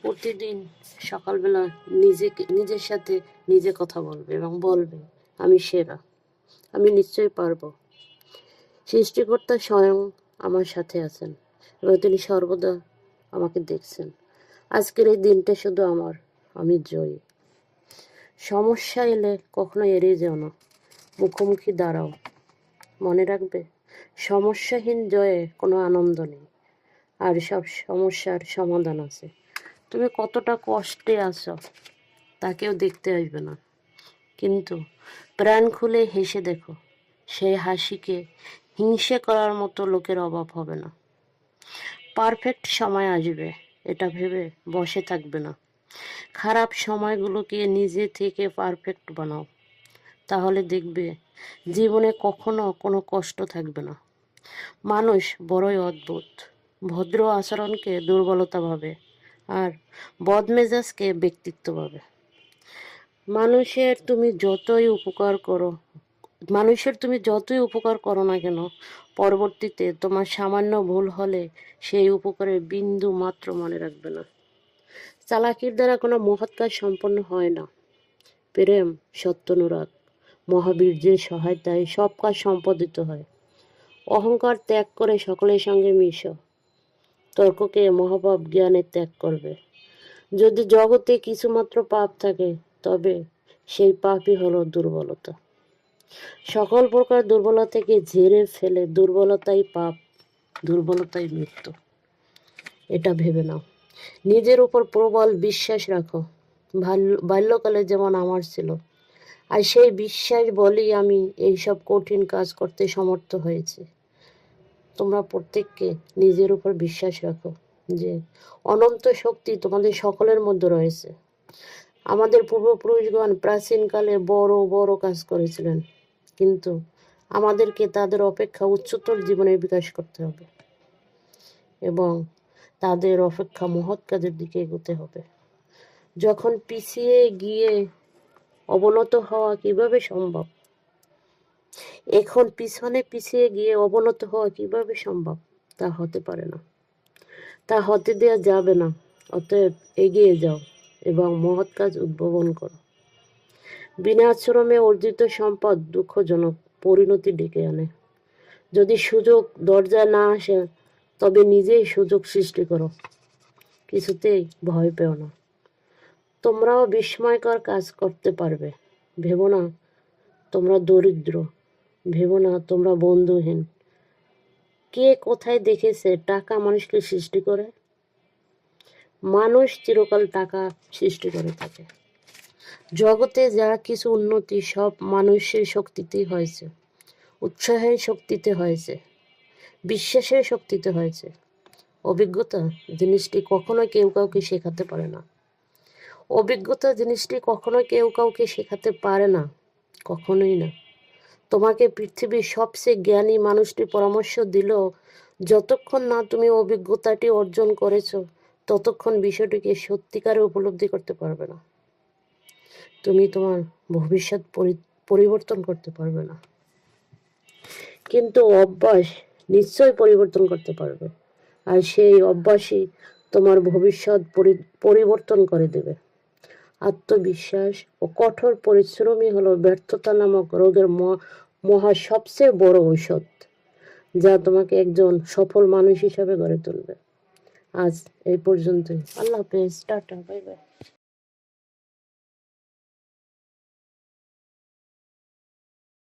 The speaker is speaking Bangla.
প্রতিদিন সকালবেলা নিজের সাথে নিজে কথা বলবে এবং বলবে, আমি সেরা, আমি নিশ্চয়ই পারবো। সৃষ্টিকর্তা স্বয়ং আমার সাথে আছেন এবং তিনি সর্বদা আমাকে দেখছেন। আজকের এই দিনটা শুধু আমার, আমি জয়ী। সমস্যা এলে কখনো এড়িয়ে যেও না, মুখোমুখি দাঁড়াও। মনে রাখবে, সমস্যাহীন জয়ে কোনো আনন্দ নেই, আর সব সমস্যার সমাধান আছে। তুমি কতটা কষ্টে আছো তা কেউ দেখতে আসবে না, কিন্তু প্রাণ খুলে হেসে দেখো, সেই হাসিকে হিংসে করার মতো লোকের অভাব হবে না। পারফেক্ট সময় আসবে এটা ভেবে বসে থাকবে না। খারাপ সময়গুলোকে নিজে থেকে পারফেক্ট বানাও, তাহলে দেখবে জীবনে কখনো কোনো কষ্ট থাকবে না। মানুষ বড়ই অদ্ভুত, ভদ্র আচরণকে দুর্বলতা ভাবে আর বদমেজাজকে ব্যক্তিত্ব ভাবে। মানুষের তুমি যতই উপকার করো না কেন, পরবর্তীতে তোমার সামান্য ভুল হলে সেই উপকারের বিন্দু মাত্র মনে রাখবে না। চালাকির দ্বারা কোনো মহৎ কাজ সম্পন্ন হয় না। প্রেম, সত্যানুরাগ, মহাবীর্যের সহায়তায় সব কাজ সম্পাদিত হয়। অহংকার ত্যাগ করে সকলের সঙ্গে মিশো, তর্ককে মহাপাপ জ্ঞানে ত্যাগ করবে। যদি জগতে কিছুমাত্র পাপ থাকে, তবে সেই পাপই হলো দুর্বলতা। সকল প্রকার দুর্বলতা থেকে ঝেড়ে ফেলে দুর্বলতাই পাপ, দুর্বলতাই মৃত্যু, এটা ভেবে নাও। নিজের উপর প্রবল বিশ্বাস রাখো, বাল্যকালে যেমন আমার ছিল। আর সেই বিশ্বাস বলেই আমি এইসব কঠিন কাজ করতে সমর্থ হয়েছি। তোমরা প্রত্যেককে নিজের উপর বিশ্বাস রাখো যে অনন্ত শক্তি তোমাদের সকলের মধ্যে রয়েছে। আমাদের পূর্বপুরুষগণ প্রাচীনকালে বড় বড় কাজ করেছিলেন, কিন্তু আমাদেরকে তাদের অপেক্ষা উচ্চতর জীবনের বিকাশ করতে হবে এবং তাদের অপেক্ষা মহৎ কাজের দিকে এগোতে হবে। যখন পিছিয়ে গিয়ে অবনত হওয়া কিভাবে সম্ভব? এখন পিছিয়ে গিয়ে অবনত হওয়া কিভাবে সম্ভব? তা হতে পারে না, তা হতে দেওয়া যাবে না। অতএব এগিয়ে যাও এবং মহৎ কাজ উদ্ভাবন করো। বিনা আশ্রমে অর্জিত সম্পদ দুঃখজনক পরিণতি ডেকে আনে। যদি সুযোগ দরজায় না আসে, তবে নিজেই সুযোগ সৃষ্টি করো। কিছুতেই ভয় পেও না, তোমরাও বিস্ময়কর কাজ করতে পারবে। ভেবো না তোমরা দরিদ্র, ভেবো না তোমরা বন্ধুহীন। কে কোথায় দেখেছে টাকা মানুষকে সৃষ্টি করে? মানুষ চিরকাল টাকা সৃষ্টি করে থাকে। জগতে যা কিছু উন্নতি সব মানুষের শক্তিতেই হয়েছে, উৎসাহের শক্তিতে হয়েছে, বিশ্বাসের শক্তিতে হয়েছে। অভিজ্ঞতা জিনিসটি কখনোই কেউ কাউকে শেখাতে পারে না। অভিজ্ঞতা জিনিসটি কখনোই কেউ কাউকে শেখাতে পারে না, কখনোই না। তোমাকে পৃথিবীর সবচেয়ে জ্ঞানী মানুষটি পরামর্শ দিল, যতক্ষণ না তুমি অভিজ্ঞতাটি অর্জন করেছো, ততক্ষণ বিষয়টিকে সত্যিকারে উপলব্ধি করতে পারবে না। তুমি তোমার ভবিষ্যৎ পরিবর্তন করতে পারবে না, কিন্তু অভ্যাস নিশ্চয়ই পরিবর্তন করতে পারবে। আর সেই অভ্যাসই তোমার ভবিষ্যৎ পরিবর্তন করে দেবে। আত্মবিশ্বাস ও কঠোর পরিশ্রমই হলো ব্যর্থতা নামক রোগের মহা সবচেয়ে বড় ঔষধ, যা তোমাকে একজন সফল মানুষ হিসাবে গড়ে তুলবে। আজ এই পর্যন্তই। আল্লাহ হাফেজ, টাটা, বাই বাই।